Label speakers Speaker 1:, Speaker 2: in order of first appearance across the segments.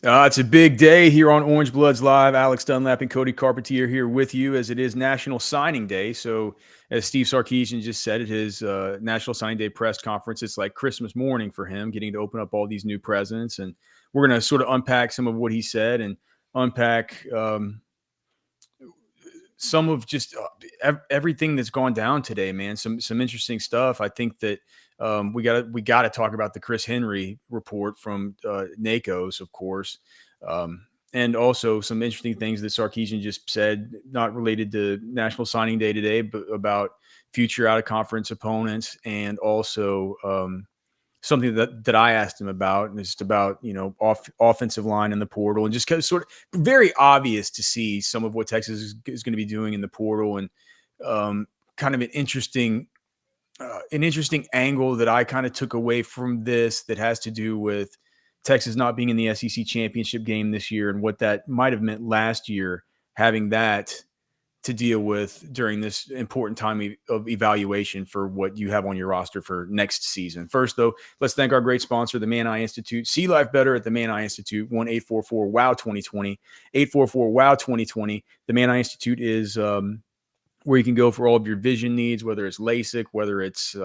Speaker 1: It's a big day here on Orange Bloods Live. Alex Dunlap and Cody Carpentier here with you as it is National Signing Day. So, as Steve Sarkisian just said at his National Signing Day press conference, it's like Christmas morning for him, getting to open up all these new presents. And we're going to sort of unpack some of what he said and unpack some of just everything that's gone down today, man. Some interesting stuff. I think that we got to talk about the Chris Henry report from NACOs, of course, and also some interesting things that Sarkisian just said, not related to National Signing Day today, but about future out of conference opponents, and also something that I asked him about, and it's about, offensive line in the portal, and just kind of sort of very obvious to see some of what Texas is going to be doing in the portal, and kind of an interesting angle that I kind of took away from this that has to do with Texas not being in the SEC championship game this year, and what that might have meant last year, having that to deal with during this important time of evaluation for what you have on your roster for next season. First, though, let's thank our great sponsor, the Man Eye Institute. See life better at the Man Eye Institute, 1-844-WOW-2020, 844-WOW-2020. The Man Eye Institute is where you can go for all of your vision needs, whether it's LASIK, whether it's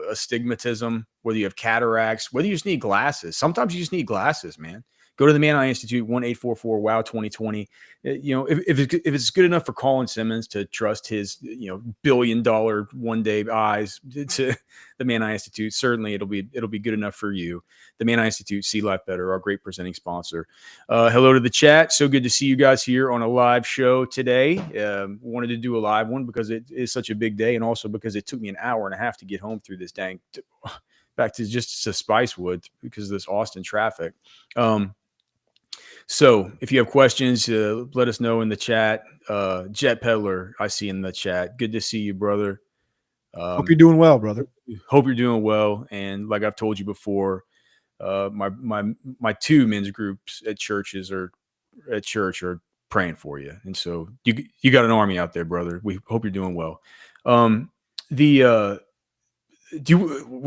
Speaker 1: astigmatism, whether you have cataracts, whether you just need glasses. Sometimes you just need glasses, man. Go to the Man Eye Institute, 1-844-WOW-2020. If it's good enough for Colin Simmons to trust his, $1 billion one-day eyes to the Man Eye Institute, certainly it'll be good enough for you. The Man Eye Institute, See Life Better, our great presenting sponsor. Hello to the chat. So good to see you guys here on a live show today. Wanted to do a live one because it is such a big day, and also because it took me an hour and a half to get home through this back to Spicewood because of this Austin traffic. So if you have questions, let us know in the chat. Jet Peddler, I see in the chat. Good to see you, brother.
Speaker 2: Hope you're doing well, brother.
Speaker 1: Hope you're doing well. And like I've told you before, my two men's groups at church are praying for you. And so you got an army out there, brother. We hope you're doing well. Where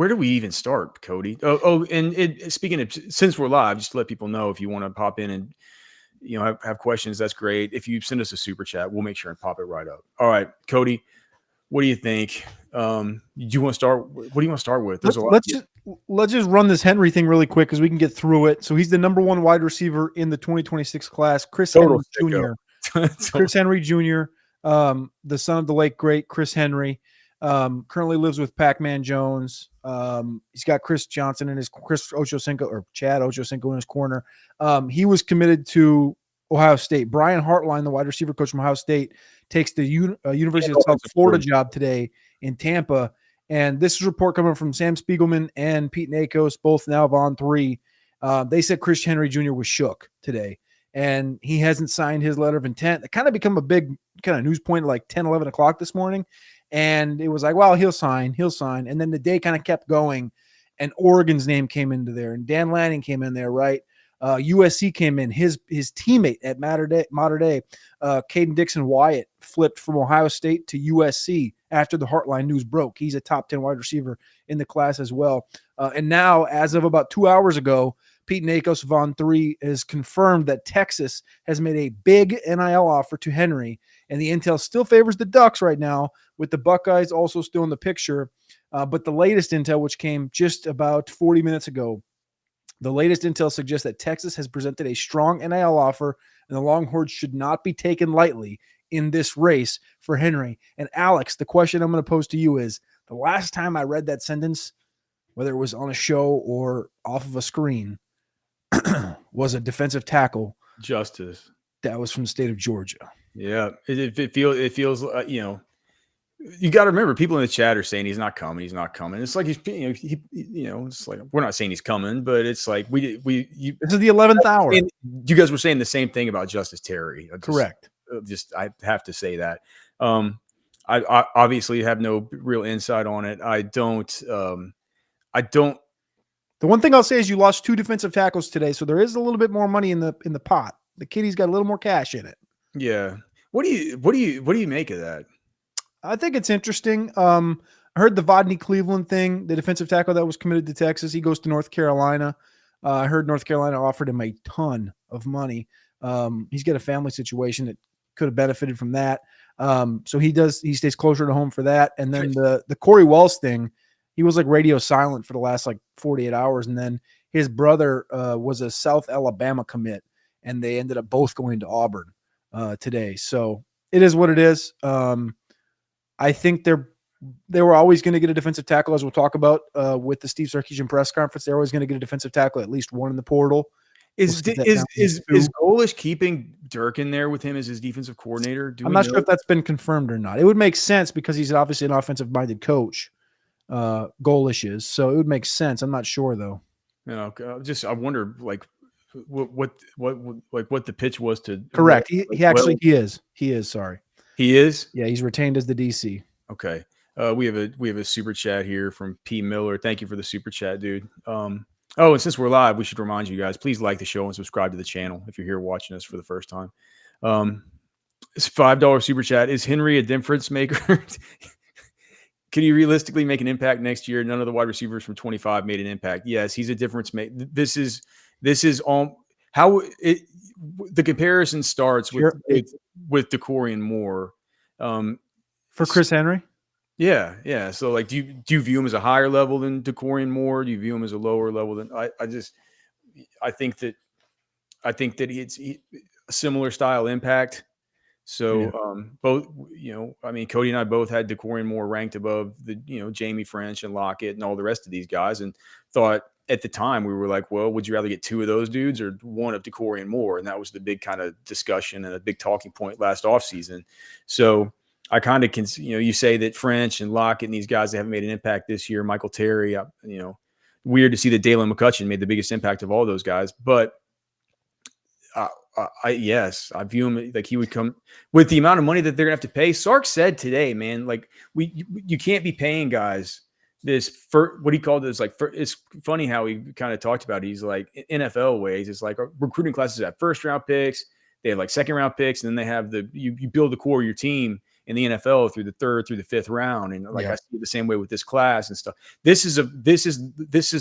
Speaker 1: do we even start, Cody? Speaking of, since we're live, just to let people know, if you want to pop in and have questions, that's great. If you send us a super chat, we'll make sure and pop it right up. All right, Cody, what do you think? Do you want to start? What do you want to start with?
Speaker 2: Let's just run this Henry thing really quick because we can get through it. So he's the number one wide receiver in the 2026 class. Chris Henry Jr. Chris Henry Jr., the son of the late great Chris Henry. Currently lives with Pac-Man Jones. He's got Chris Johnson and Chris Ochocinco or Chad Ochocinco in his corner. He was committed to Ohio State. Brian Hartline, the wide receiver coach from Ohio State, takes the University of South Florida job today in Tampa. And this is a report coming from Sam Spiegelman and Pete Nakos, both now on 3. They said Chris Henry Jr. was shook today, and he hasn't signed his letter of intent. It kind of become a big kind of news point at like 10, 11 o'clock this morning. And it was like, well, he'll sign. And then the day kind of kept going, and Oregon's name came into there, and Dan Lanning came in there, right? USC came in. His teammate at Mater Day, Caden Dixon Wyatt, flipped from Ohio State to USC after the Heartline news broke. He's a top 10 wide receiver in the class as well. And now, as of about 2 hours ago, Pete Nakos of On 3 has confirmed that Texas has made a big NIL offer to Henry, and the intel still favors the Ducks right now, with the Buckeyes also still in the picture. But the latest intel, which came just about 40 minutes ago, the latest intel suggests that Texas has presented a strong NIL offer, and the Longhorns should not be taken lightly in this race for Henry. And Alex, the question I'm going to pose to you is, the last time I read that sentence, whether it was on a show or off of a screen, was a defensive tackle.
Speaker 1: Justice.
Speaker 2: That was from the state of Georgia.
Speaker 1: Yeah. It feels you got to remember, people in the chat are saying he's not coming. It's like it's like, we're not saying he's coming, but it's like this
Speaker 2: is the 11th hour.
Speaker 1: You guys were saying the same thing about Justice Terry.
Speaker 2: Correct.
Speaker 1: I have to say that. I obviously have no real insight on it. I don't.
Speaker 2: The one thing I'll say is you lost 2 defensive tackles today, so there is a little bit more money in the pot. The Kitty's got a little more cash in it.
Speaker 1: Yeah. What do you make of that?
Speaker 2: I think it's interesting. I heard the Vodney Cleveland thing, the defensive tackle that was committed to Texas. He goes to North Carolina. I heard North Carolina offered him a ton of money. He's got a family situation that could have benefited from that. So he stays closer to home for that. And then the Corey Wells thing, he was like radio silent for the last like 48 hours. And then his brother was a South Alabama commit, and they ended up both going to Auburn today. So it is what it is. I think they were always going to get a defensive tackle, as we'll talk about with the Steve Sarkisian press conference. They're always going to get a defensive tackle, at least one in the portal.
Speaker 1: Is Golish keeping Dirk in there with him as his defensive coordinator?
Speaker 2: I'm not sure if that's been confirmed or not. It would make sense because he's obviously an offensive-minded coach. Golish is, so it would make sense. I'm not sure though.
Speaker 1: I wonder like what the pitch was to.
Speaker 2: Correct. He is. Sorry.
Speaker 1: He is.
Speaker 2: Yeah, he's retained as the DC.
Speaker 1: Okay. We have a super chat here from P Miller. Thank you for the super chat, dude. And since we're live, we should remind you guys, please like the show and subscribe to the channel if you're here watching us for the first time. It's $5 super chat. Is Henry a difference maker? Can he realistically make an impact next year? None of the wide receivers from 25 made an impact. Yes, he's a difference maker. This is how the comparison starts with DeCorian Moore.
Speaker 2: For Chris Henry?
Speaker 1: Yeah. So, like, do you view him as a higher level than DeCorian Moore? Do you view him as a lower level than I think that it's a similar style impact. So, both, Cody and I both had DeCorian Moore ranked above the, Jamie French and Lockett and all the rest of these guys, and thought at the time we were like, well, would you rather get two of those dudes or one of DeCorian Moore? And that was the big kind of discussion and a big talking point last offseason. So, I kind of can, you say that French and Lockett and these guys that haven't made an impact this year. Michael Terry, weird to see that Dalen McCutcheon made the biggest impact of all those guys. But I view him like he would come with the amount of money that they're gonna have to pay. Sark said today, man, like you can't be paying guys this for what he called this. Like, it's funny how he kind of talked about it. He's like NFL ways. It's like recruiting classes have first round picks, they have like second round picks, and then they have you build the core of your team in the NFL through the third, through the fifth round. And I see it the same way with this class and stuff. This is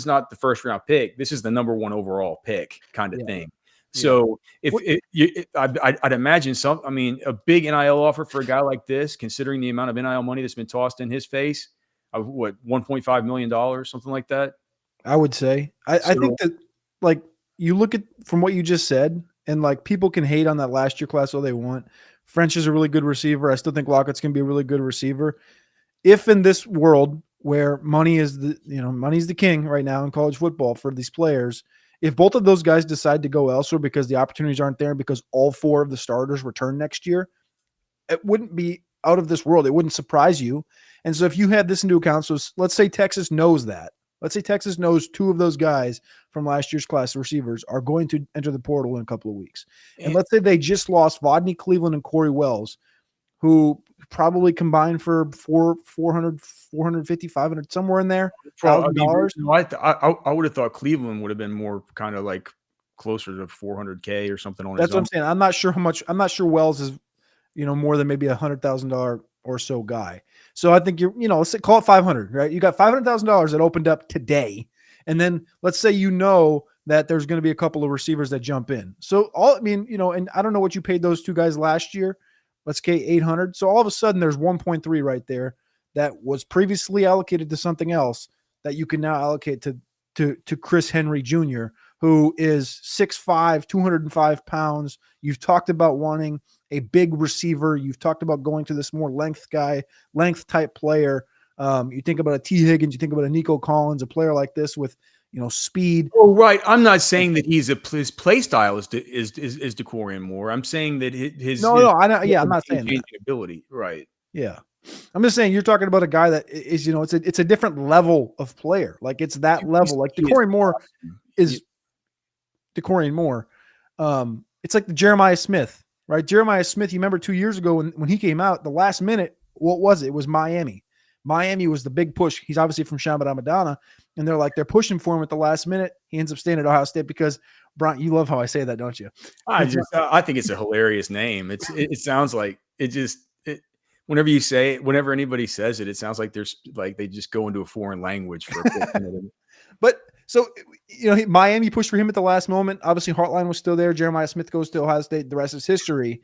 Speaker 1: not the first round pick. This is the number one overall pick kind of thing. So I'd imagine a big NIL offer for a guy like this, considering the amount of NIL money that's been tossed in his face, $1.5 million, something like that.
Speaker 2: I would say, I think that, like, you look at from what you just said, and like people can hate on that last year class all they want. French is a really good receiver. I still think Lockett's going to be a really good receiver. If in this world where money's the king right now in college football for these players, if both of those guys decide to go elsewhere because the opportunities aren't there, because all four of the starters return next year, it wouldn't be out of this world. It wouldn't surprise you. And so if you had this into account, so let's say Texas knows that. Let's say Texas knows two of those guys from last year's class of receivers are going to enter the portal in a couple of weeks. And let's say they just lost Vodney Cleveland and Corey Wells, who probably combined for $400, $450, $500, somewhere in there.
Speaker 1: $1,000. I would have thought Cleveland would have been more kind of like closer to $400K or something on his own.
Speaker 2: That's what I'm saying. I'm not sure how much. I'm not sure Wells is, more than maybe $100,000 or so guy. So I think let's say, call it 500, right? You got $500,000 that opened up today. And then let's say that there's going to be a couple of receivers that jump in. So and I don't know what you paid those two guys last year. Let's get 800. So all of a sudden there's 1.3 right there that was previously allocated to something else that you can now allocate to Chris Henry Jr., who is 6'5", 205 pounds. You've talked about wanting a big receiver. You've talked about going to this more length type player. You think about a T. Higgins, you think about a Nico Collins, a player like this with, speed.
Speaker 1: Oh, right. I'm not saying that his play style is DeCorian Moore. I'm saying that
Speaker 2: I'm not saying that.
Speaker 1: Ability. Right.
Speaker 2: Yeah. I'm just saying you're talking about a guy that is, it's a different level of player. Like, it's that level. Like DeCorian Moore is DeCorian Moore. It's like the Jeremiah Smith, right? Jeremiah Smith, you remember 2 years ago when he came out, the last minute, what was it? It was Miami. Miami was the big push. He's obviously from Chaminade, and they're pushing for him at the last minute. He ends up staying at Ohio State because, Brian, you love how I say that, don't you?
Speaker 1: I think it's a hilarious name. It sounds like whenever anybody says it, it sounds like they just go into a foreign language for a minute.
Speaker 2: But So, Miami pushed for him at the last moment. Obviously, Hartline was still there. Jeremiah Smith goes to Ohio State. The rest is history.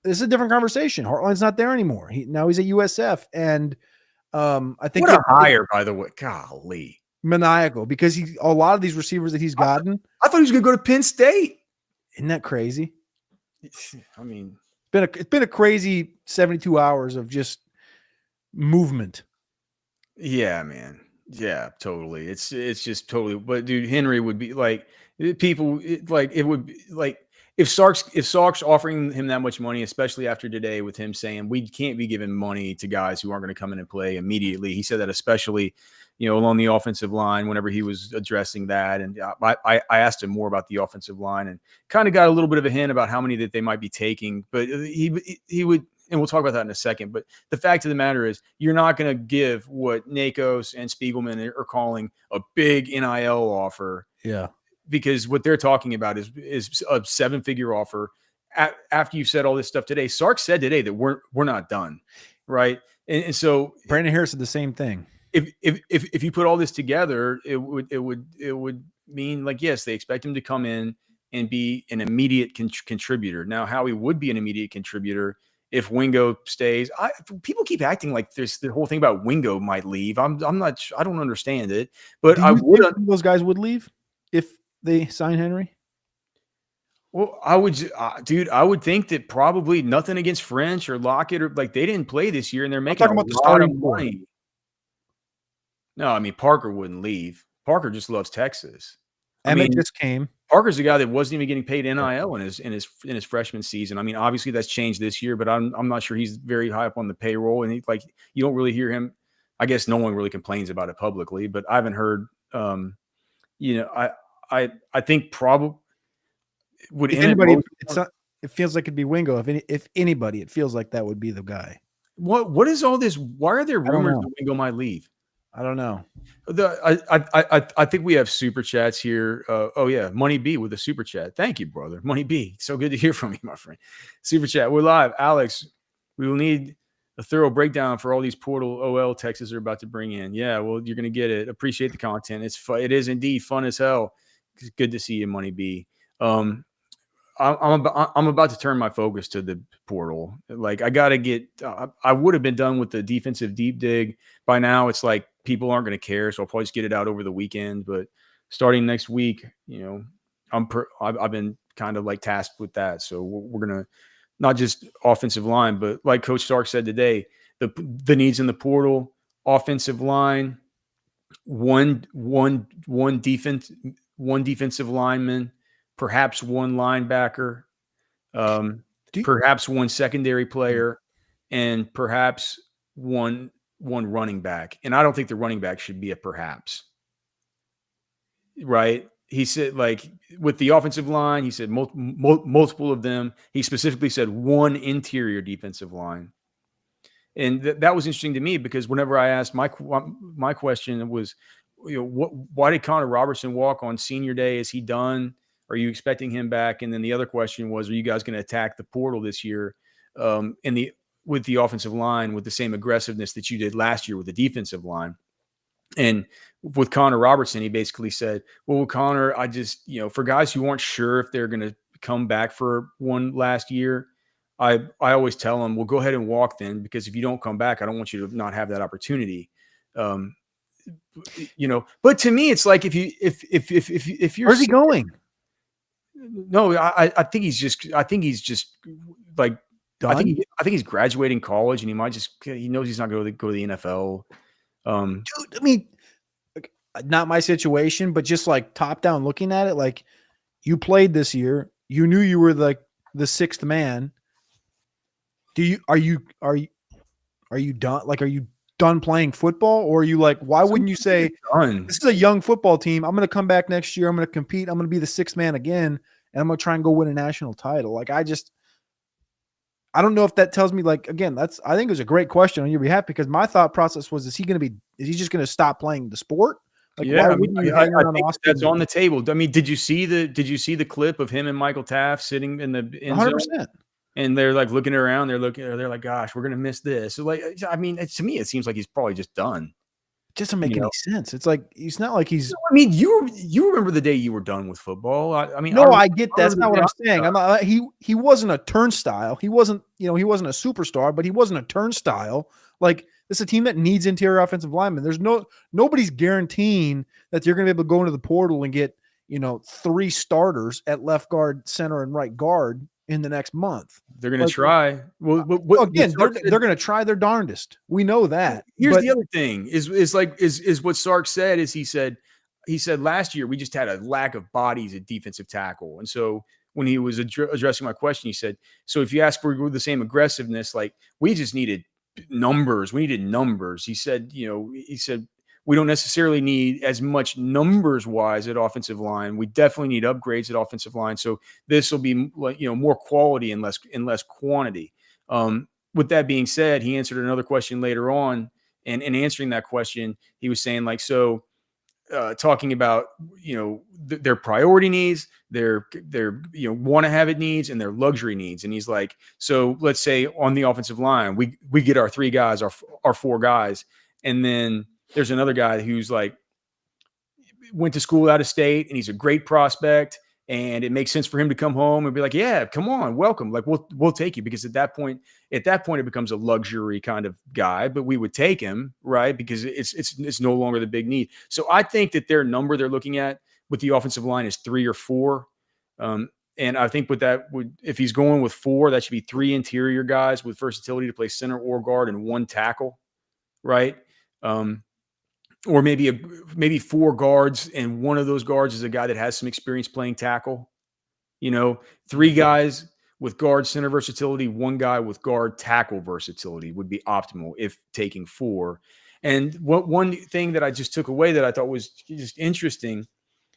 Speaker 2: This is a different conversation. Hartline's not there anymore. Now he's at USF, and I think
Speaker 1: what a hire, by the way. Golly,
Speaker 2: maniacal because a lot of these receivers that he's gotten.
Speaker 1: I thought he was going to go to Penn State.
Speaker 2: Isn't that crazy?
Speaker 1: I mean,
Speaker 2: it's been a crazy 72 hours of just movement.
Speaker 1: Yeah, man. Yeah, totally. It's just totally. But dude, Henry would be like people like it would be like if Sark's offering him that much money, especially after today with him saying we can't be giving money to guys who aren't going to come in and play immediately. He said that especially, along the offensive line whenever he was addressing that. And I asked him more about the offensive line and kind of got a little bit of a hint about how many that they might be taking. But he would. And we'll talk about that in a second. But the fact of the matter is you're not going to give what Nakos and Spiegelman are calling a big NIL offer.
Speaker 2: Yeah.
Speaker 1: Because what they're talking about is a 7-figure offer. After you've said all this stuff today, Sark said today that we're not done. Right. And so
Speaker 2: Brandon Harris did the same thing.
Speaker 1: If you put all this together, it would mean like, yes, they expect him to come in and be an immediate contributor. Now, how he would be an immediate contributor if Wingo stays, people keep acting like there's the whole thing about Wingo might leave. I'm not. I don't understand it. But I would.
Speaker 2: Those guys would leave if they sign Henry.
Speaker 1: Well, I would, dude. I would think that probably nothing against French or Lockett or like they didn't play this year and they're making a lot of money. No, I mean Parker wouldn't leave. Parker just loves Texas.
Speaker 2: Emmett just came. Parker's
Speaker 1: the guy that wasn't even getting paid NIL in his freshman season. I mean, obviously that's changed this year, but I'm not sure he's very high up on the payroll. And you don't really hear him. I guess no one really complains about it publicly, but I haven't heard. I think probably would
Speaker 2: anybody. It feels like it'd be Wingo. If anybody, it feels like that would be the guy.
Speaker 1: What is all this? Why are there rumors that Wingo might leave?
Speaker 2: I don't know.
Speaker 1: I think we have super chats here. Oh yeah, Money B with a super chat. Thank you, brother. Money B. So good to hear from you, my friend. Super chat. We're live. Alex, we will need a thorough breakdown for all these portal OL Texas are about to bring in. Yeah, well, you're gonna get it. Appreciate the content. It is indeed fun as hell. It's good to see you, Money B. I'm about to turn my focus to the portal. Like I got to get, I would have been done with the defensive deep dig by now. It's like people aren't going to care. So I'll probably just get it out over the weekend, but starting next week, I've been kind of like tasked with that. So we're going to not just offensive line, but like Coach Sark said today, the needs in the portal, offensive line, one defensive lineman, perhaps one linebacker, perhaps one secondary player, and perhaps one running back. And I don't think the running back should be a perhaps. Right? He said, like, with the offensive line, he said multiple of them. He specifically said one interior defensive line. And that was interesting to me because whenever I asked my question was, why did Connor Robertson walk on senior day? Is he done? Are you expecting him back? And then the other question was, are you guys going to attack the portal this year with the offensive line with the same aggressiveness that you did last year with the defensive line? And with Connor Robertson, he basically said, well, with Connor, I just, for guys who aren't sure if they're going to come back for one last year, I always tell them, well, go ahead and walk then, because if you don't come back, I don't want you to not have that opportunity. But to me, it's like if you're,
Speaker 2: where's he going?
Speaker 1: No, I think he's just like done? I think he's graduating college, and he might he knows he's not going to go to the NFL.
Speaker 2: Dude, I mean, not my situation, but just like top down looking at it, like you played this year, you knew you were like the sixth man. Are you done? Like, are you done playing football, or are you like, why wouldn't you say, this is a young football team, I'm going to come back next year, I'm going to compete, I'm going to be the sixth man again, and I'm going to try and go win a national title? Like, I don't know if that tells me, like, again, I think it was a great question on your behalf, because my thought process was, is he just going to stop playing the sport? Like,
Speaker 1: yeah, why wouldn't you hang around Austin? That's on the table. I mean, did you see the clip of him and Michael Taft sitting in the end zone? 100%. And they're like looking around. They're like, gosh, we're going to miss this. So like, I mean, to me, it seems like he's probably just done.
Speaker 2: just doesn't make any sense. It's like it's not like he's.
Speaker 1: I mean, you remember the day you were done with football. I mean,
Speaker 2: No, I get that's
Speaker 1: remember
Speaker 2: not
Speaker 1: the
Speaker 2: what
Speaker 1: day
Speaker 2: I'm
Speaker 1: I was
Speaker 2: saying.
Speaker 1: done.
Speaker 2: I'm not. He wasn't a turnstile. He wasn't he wasn't a superstar, but he wasn't a turnstile. Like this is a team that needs interior offensive linemen. There's nobody's guaranteeing that you're going to be able to go into the portal and get 3 starters at left guard, center, and right guard in the next month.
Speaker 1: They're going to try. Well, what
Speaker 2: Again, they're going to try their darndest. We know that.
Speaker 1: Here's
Speaker 2: but
Speaker 1: the other thing: is what Sark said. Is he said last year we just had a lack of bodies at defensive tackle, and so when he was addressing my question, he said, "So if you ask for the same aggressiveness, like we just needed numbers. We needed numbers." He said, we don't necessarily need as much numbers wise at offensive line. We definitely need upgrades at offensive line. So this will be more quality and less quantity. With that being said, he answered another question later on, and in answering that question, he was saying talking about their priority needs, their want to have it needs, and their luxury needs. And he's like, so let's say on the offensive line, we get our 3 guys, our 4 guys, and then there's another guy who's like went to school out of state and he's a great prospect. And it makes sense for him to come home and be like, yeah, come on, welcome. Like we'll take you, because at that point it becomes a luxury kind of guy, but we would take him, right? Because it's no longer the big need. So I think that their number they're looking at with the offensive line is 3 or 4. And I think if he's going with 4, that should be 3 interior guys with versatility to play center or guard and 1 tackle, right? Or maybe 4 guards, and one of those guards is a guy that has some experience playing tackle. 3 guys with guard center versatility, 1 guy with guard tackle versatility would be optimal if taking 4. And one thing that I just took away that I thought was just interesting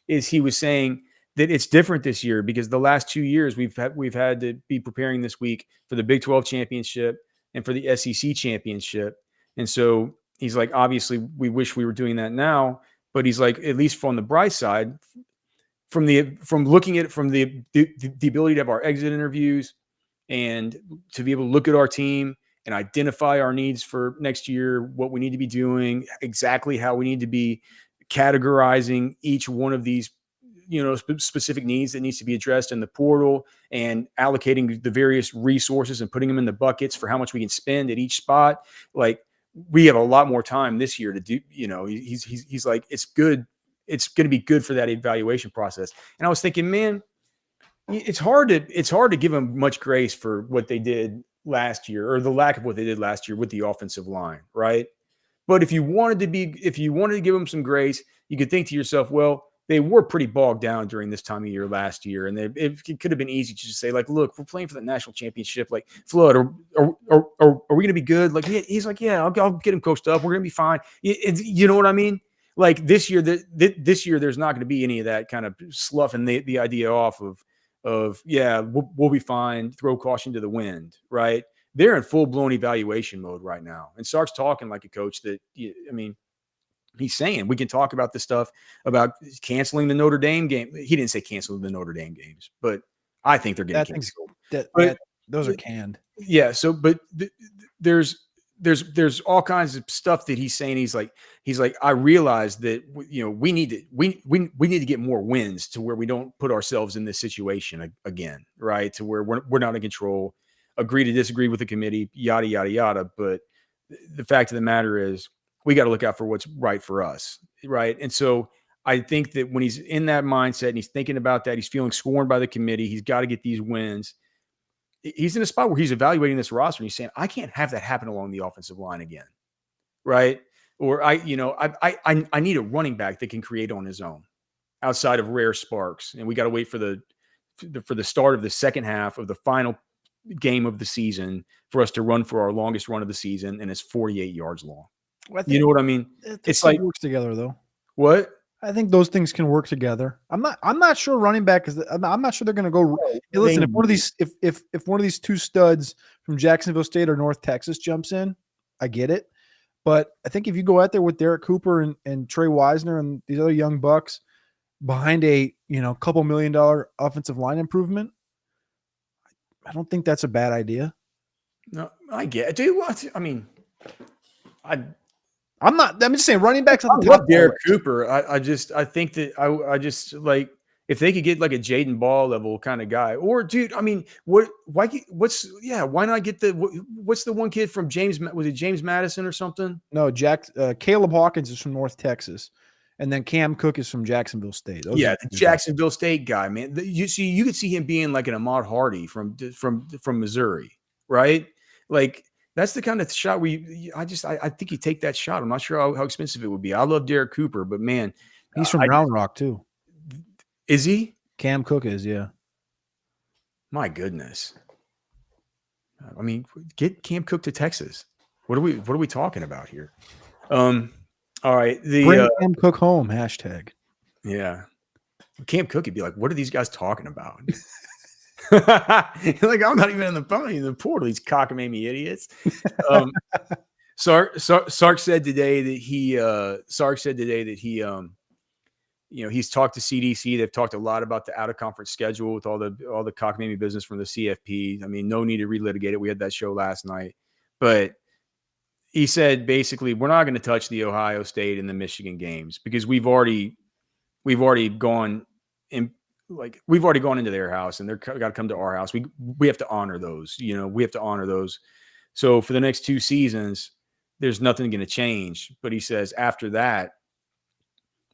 Speaker 1: is he was saying that it's different this year because the last 2 years we've had to be preparing this week for the Big 12 championship and for the SEC championship. And so he's like, obviously, we wish we were doing that now, but he's like, at least from the bright side, from looking at it from the ability to have our exit interviews and to be able to look at our team and identify our needs for next year, what we need to be doing, exactly how we need to be categorizing each one of these, specific needs that needs to be addressed in the portal and allocating the various resources and putting them in the buckets for how much we can spend at each spot. Like, we have a lot more time this year to do, he's like, it's good. It's going to be good for that evaluation process. And I was thinking, man, it's hard to give them much grace for what they did last year or the lack of what they did last year with the offensive line. Right. But if you wanted to give them some grace, you could think to yourself, well, they were pretty bogged down during this time of year last year. And it could have been easy to just say, like, look, we're playing for the national championship. Like, Flood, are we going to be good? Like, he's like, yeah, I'll get him coached up. We're going to be fine. You know what I mean? Like this year, there's not going to be any of that kind of sloughing the idea off of yeah, we'll be fine. Throw caution to the wind, right? They're in full blown evaluation mode right now. And Sark's talking like a coach that, he's saying we can talk about this stuff about canceling the Notre Dame game. He didn't say cancel the Notre Dame games, but I think they're getting canceled.
Speaker 2: Those are canned.
Speaker 1: Yeah. So, but there's all kinds of stuff that he's saying. He's like, I realize that, we need to get more wins to where we don't put ourselves in this situation again, right? To where we're not in control, agree to disagree with the committee, yada, yada, yada. But the fact of the matter is, we got to look out for what's right for us. Right. And so I think that when he's in that mindset and he's thinking about that, he's feeling scorned by the committee. He's got to get these wins. He's in a spot where he's evaluating this roster and he's saying, I can't have that happen along the offensive line again. Right. Or I need a running back that can create on his own outside of rare sparks. And we got to wait for the start of the second half of the final game of the season for us to run for our longest run of the season. And it's 48 yards long. Well, you know what I mean?
Speaker 2: It's like works together though.
Speaker 1: What?
Speaker 2: I think those things can work together. I'm not sure running back is. I'm not sure they're going to go. Hey, listen, if one of these 2 studs from Jacksonville State or North Texas jumps in, I get it. But I think if you go out there with Derek Cooper and Trey Wisner and these other young bucks behind a couple $1 million offensive line improvement, I don't think that's a bad idea.
Speaker 1: No, I get it. Do you want? I mean,
Speaker 2: I'm just saying running backs.
Speaker 1: I love Derek Cooper. I think that I just like if they could get like a Jaden Ball level kind of guy, or dude, I mean, why not get what's the one kid from James? Was it James Madison or something?
Speaker 2: No, Caleb Hawkins is from North Texas, and then Cam Cook is from Jacksonville State.
Speaker 1: The Jacksonville State guy, man. You could see him being like an Ahmad Hardy from Missouri, right? Like that's the kind of shot I think you take that shot. I'm not sure how expensive it would be. I love Derek Cooper, but man,
Speaker 2: he's from Round Rock too.
Speaker 1: Is he?
Speaker 2: Cam Cook is, yeah.
Speaker 1: My goodness. I mean, get Cam Cook to Texas. What are we talking about here? All right.
Speaker 2: Bring Cam Cook home, hashtag.
Speaker 1: Yeah. Cam Cook would be like, what are these guys talking about? Like, I'm not even in the portal, these cockamamie idiots. Sark said today that he he's talked to CDC. They've talked a lot about the out-of-conference schedule with all the cockamamie business from the CFP. I mean, no need to relitigate it. We had that show last night. But he said, basically, we're not going to touch the Ohio State and the Michigan games because we've already gone into their house and they're got to come to our house. We have to honor those. We have to honor those. So for the next 2 seasons, there's nothing going to change. But he says after that,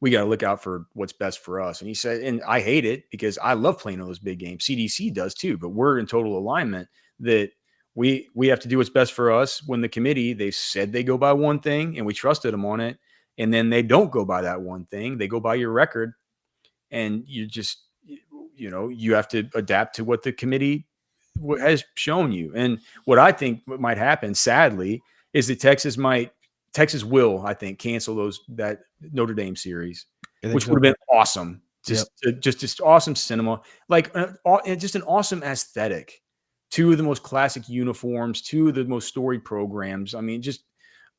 Speaker 1: we got to look out for what's best for us. And he said, and I hate it because I love playing those big games. CDC does too, but we're in total alignment that we have to do what's best for us. When the committee, they said they go by one thing and we trusted them on it. And then they don't go by that one thing. They go by your record. And you just, you have to adapt to what the committee has shown you. And what I think might happen, sadly, is that Texas will, I think, cancel that Notre Dame series, which would have been awesome. Just awesome cinema, like just an awesome aesthetic. 2 of the most classic uniforms, 2 of the most storied programs. I mean, just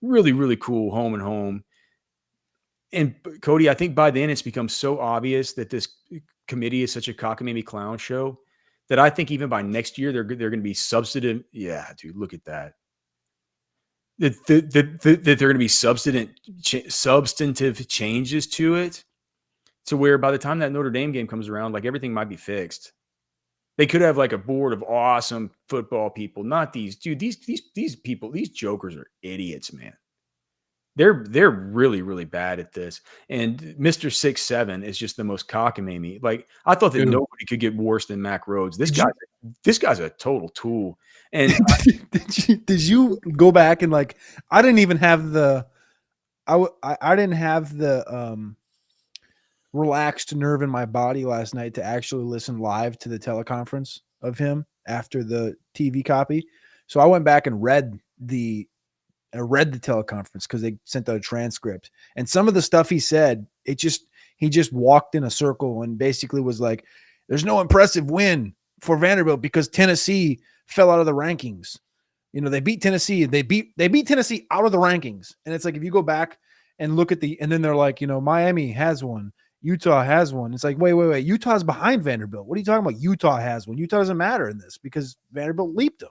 Speaker 1: really, really cool home and home. And Cody, I think by then it's become so obvious that this committee is such a cockamamie clown show that I think even by next year they're going to be substantive. Yeah, dude, look at that. That they're going to be substantive changes to it, to where by the time that Notre Dame game comes around, like everything might be fixed. They could have like a board of awesome football people, not these people. These jokers are idiots, man. They're really, really bad at this. And Mr. 6'7" is just the most cockamamie. Like I thought that nobody could get worse than Mac Rhodes. This guy's a total tool. And
Speaker 2: did you go back and like I didn't even have the I didn't have the relaxed nerve in my body last night to actually listen live to the teleconference of him after the TV copy. So I went back and read the teleconference because they sent out a transcript, and some of the stuff he said, he just walked in a circle and basically was like, there's no impressive win for Vanderbilt because Tennessee fell out of the rankings. They beat Tennessee. They beat Tennessee out of the rankings. And it's like, if you go back and look at and then they're like, Miami has one. Utah has one. It's like, wait. Utah's behind Vanderbilt. What are you talking about? Utah has one. Utah doesn't matter in this because Vanderbilt leaped them.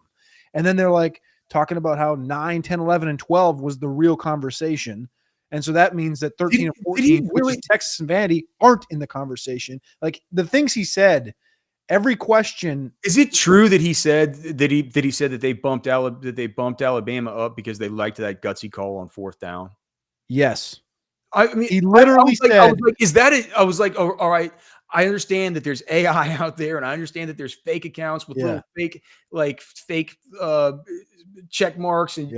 Speaker 2: And then they're like talking about how 9, 10, 11, and 12 was the real conversation. And so that means that 13 and 14, which is Texas and Vandy, aren't in the conversation. Like the things he said, every question.
Speaker 1: Is it true that he said that they bumped Alabama up because they liked that gutsy call on 4th down?
Speaker 2: Yes.
Speaker 1: I mean,
Speaker 2: he literally said,
Speaker 1: I was like, is that it? I was like, oh, all right. I understand that there's AI out there, and I understand that there's fake accounts with little fake check marks, and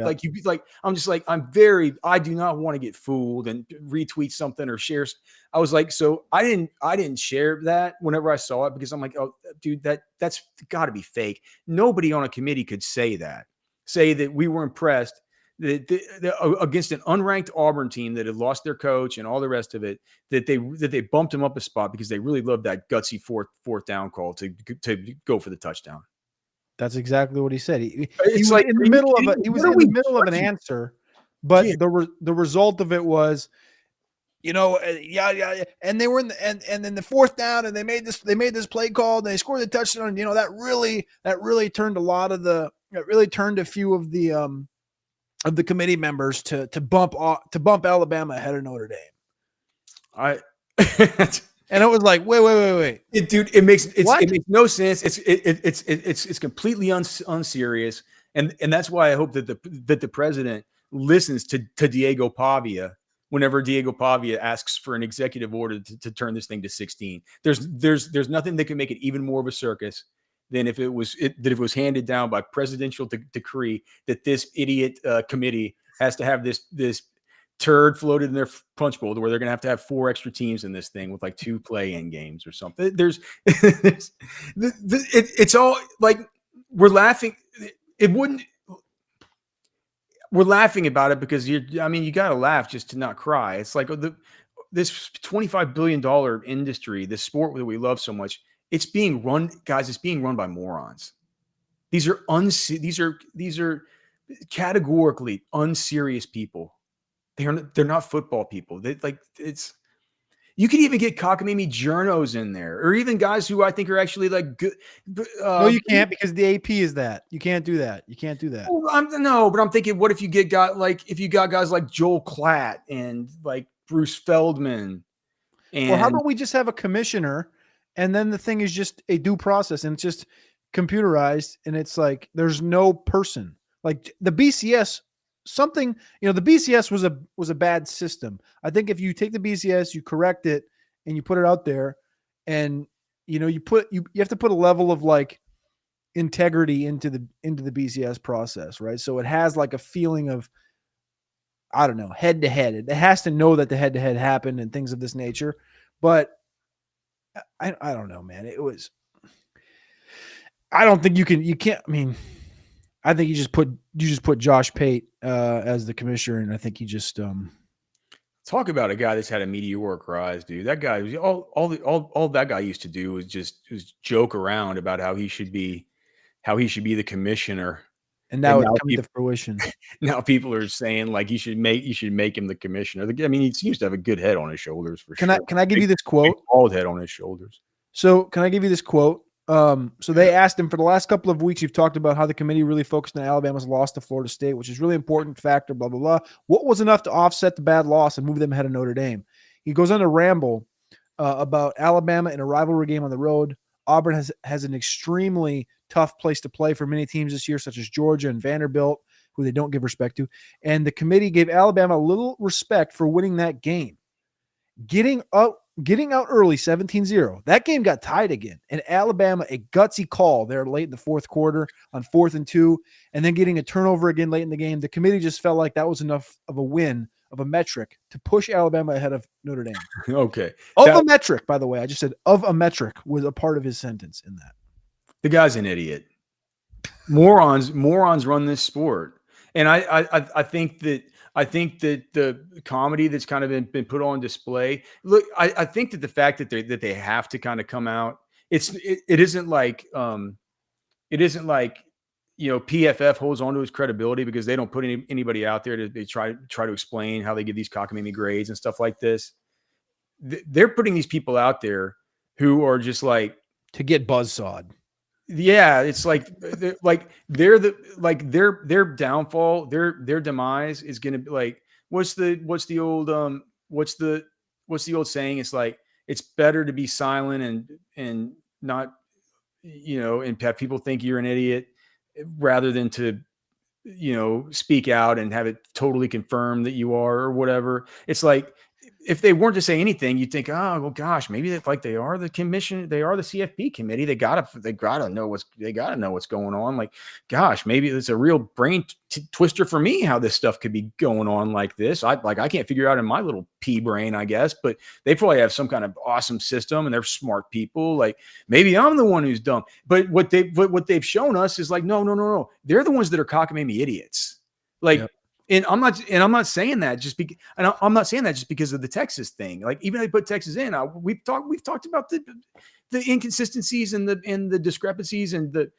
Speaker 1: I'm just like, I do not want to get fooled and retweet something or share. I was like, so I didn't share that whenever I saw it because I'm like, oh, dude, that's got to be fake. Nobody on a committee could say that we were impressed against an unranked Auburn team that had lost their coach and all the rest of it, that they bumped him up a spot because they really loved that gutsy fourth down call to go for the touchdown.
Speaker 2: That's exactly what he said. He was like in the middle of an answer, but the result of it was, and they were and then the 4th down, and they made this play call, and they scored the touchdown. And, that really turned a few of the of the committee members to bump Alabama ahead of Notre Dame. And it was like, wait.
Speaker 1: Dude, it makes no sense. It's completely unserious, and that's why I hope that the president listens to Diego Pavia whenever Diego Pavia asks for an executive order to turn this thing to 16. There's nothing that can make it even more of a circus than if it was handed down by presidential decree that this idiot committee has to have this turd floated in their punch bowl to where they're going to have 4 extra teams in this thing with like 2 play-in games or something. It's all like we're laughing. We're laughing about it because you got to laugh just to not cry. It's like this $25 billion industry, this sport that we love so much. It's being run, guys. It's being run by morons. These are categorically unserious people. They're not football people. You could even get cockamamie journos in there, or even guys who I think are actually like good.
Speaker 2: No, you can't, because the AP is that. You can't do that.
Speaker 1: But I'm thinking, what if you got guys like Joel Klatt and like Bruce Feldman?
Speaker 2: Well, how about we just have a commissioner, and then the thing is just a due process, and it's just computerized, and it's like there's no person. Like the BCS, the BCS was a bad system. I think if you take the BCS, you correct it, and you put it out there, and you have to put a level of like integrity into the BCS process, right? So it has like a feeling of, I don't know, head to head. It has to know that the head to head happened and things of this nature. But I don't know, man. I don't think you can't. I mean, I think you just put Josh Pate as the commissioner, and I think he just
Speaker 1: talk about a guy that's had a meteoric rise, dude. That guy was all that guy used to do was joke around about how he should be the commissioner.
Speaker 2: And now it's coming to fruition.
Speaker 1: Now people are saying like you should make him the commissioner. I mean, he seems to have a good head on his shoulders for sure.
Speaker 2: Can I give you this quote?
Speaker 1: Bald head on his shoulders.
Speaker 2: So can I give you this quote? So they asked him, for the last couple of weeks, you've talked about how the committee really focused on Alabama's loss to Florida State, which is really important factor, blah, blah, blah. What was enough to offset the bad loss and move them ahead of Notre Dame? He goes on to ramble about Alabama in a rivalry game on the road. Auburn has an extremely tough place to play for many teams this year, such as Georgia and Vanderbilt, who they don't give respect to. And the committee gave Alabama a little respect for winning that game. Getting out early 17-0. That game got tied again. And Alabama, a gutsy call there late in the fourth quarter on 4th and 2, and then getting a turnover again late in the game. The committee just felt like that was enough of a win, of a metric, to push Alabama ahead of Notre Dame.
Speaker 1: Okay.
Speaker 2: A metric, by the way. I just said of a metric was a part of his sentence in that.
Speaker 1: The guy's an idiot. Morons run this sport. And I think that the comedy that's kind of been put on display. Look, I think that the fact that they have to kind of come out, it isn't like PFF holds on to his credibility because they don't put anybody out there to try to explain how they give these cockamamie grades and stuff like this. They're putting these people out there who are just like
Speaker 2: to get buzzsawed.
Speaker 1: Yeah, it's like their downfall, their demise is going to be like, what's the old saying? It's like, it's better to be silent and not, and have people think you're an idiot rather than to, speak out and have it totally confirmed that you are or whatever. It's like, if they weren't to say anything, you'd think, oh, well, gosh, maybe they are the commission, they are the CFP committee. They gotta know what's going on. Like, gosh, maybe it's a real brain twister for me how this stuff could be going on like this. I can't figure out in my little pea brain, I guess, but they probably have some kind of awesome system and they're smart people. Like, maybe I'm the one who's dumb. But what they've shown us is like, no. They're the ones that are cockamamie idiots. Like. Yep. And I'm not saying that just because of the Texas thing. Like, even if they put Texas in, we've talked about the inconsistencies and the discrepancies and the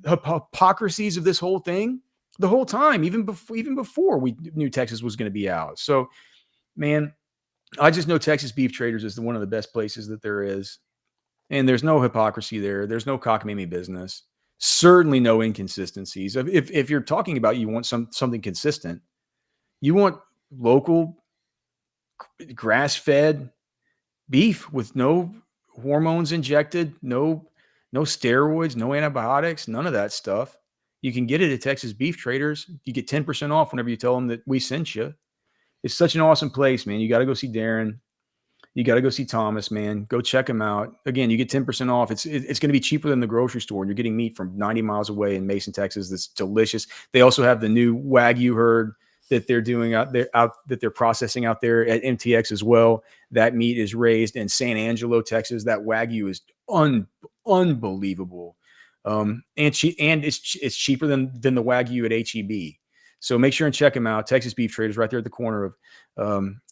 Speaker 1: hypocrisies of this whole thing the whole time, even before we knew Texas was going to be out. So, man, I just know Texas Beef Traders is one of the best places that there is, and there's no hypocrisy there. There's no cockamamie business. Certainly no inconsistencies. If you're talking about you want something consistent, you want local grass-fed beef with no hormones injected, no steroids, no antibiotics, none of that stuff. You can get it at Texas Beef Traders. You get 10% off whenever you tell them that we sent you. It's such an awesome place, man. You got to go see Darren. You got to go see Thomas, man. Go check him out. Again, you get 10% off. It's going to be cheaper than the grocery store, and you're getting meat from 90 miles away in Mason, Texas. That's delicious. They also have the new Wagyu herd that they're doing that they're processing out there at MTX as well. That meat is raised in San Angelo, Texas. That Wagyu is unbelievable. And it's cheaper than the Wagyu at HEB. So make sure and check them out. Texas Beef Traders, right there at the corner of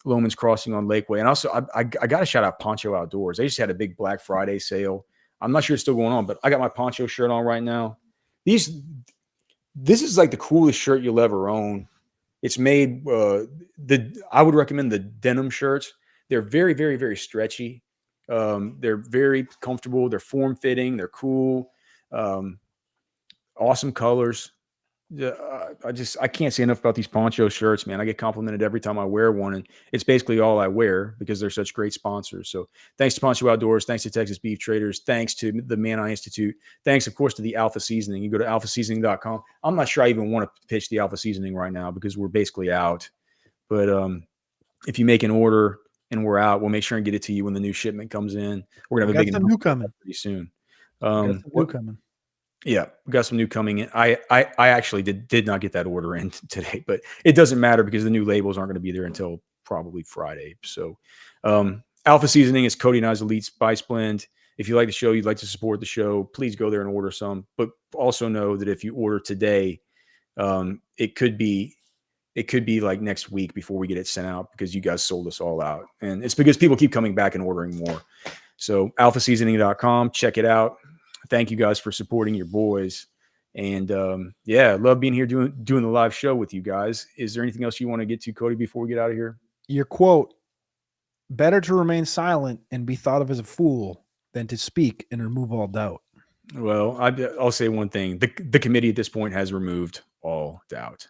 Speaker 1: Loman's Crossing on Lakeway. And also, I got to shout out Poncho Outdoors. They just had a big Black Friday sale. I'm not sure it's still going on, but I got my Poncho shirt on right now. This is like the coolest shirt you'll ever own. It's made I would recommend the denim shirts. They're very, very, very stretchy. They're very comfortable. They're form fitting. They're cool. Awesome colors. I can't say enough about these Poncho shirts, man. I get complimented every time I wear one, and it's basically all I wear because they're such great sponsors. So thanks to Poncho Outdoors, thanks to Texas Beef Traders, thanks to the Man Eye Institute, thanks, of course, to the Alpha Seasoning. You go to alphaseasoning.com. I'm not sure I even want to pitch the Alpha Seasoning right now because we're basically out. But if you make an order and we're out, we'll make sure and get it to you when the new shipment comes in. We're gonna have a big
Speaker 2: new coming
Speaker 1: pretty soon.
Speaker 2: New coming.
Speaker 1: Yeah, we got some new coming in. I actually did not get that order in today, but it doesn't matter because the new labels aren't going to be there until probably Friday. So Alpha Seasoning is Cody and I's Elite Spice Blend. If you like the show, you'd like to support the show, please go there and order some. But also know that if you order today, it could be like next week before we get it sent out because you guys sold us all out. And it's because people keep coming back and ordering more. So alphaseasoning.com, check it out. Thank you guys for supporting your boys. And yeah, love being here doing the live show with you guys. Is there anything else you want to get to, Cody, before we get out of here?
Speaker 2: Your quote, better to remain silent and be thought of as a fool than to speak and remove all doubt.
Speaker 1: Well, I'll say one thing. The committee at this point has removed all doubt.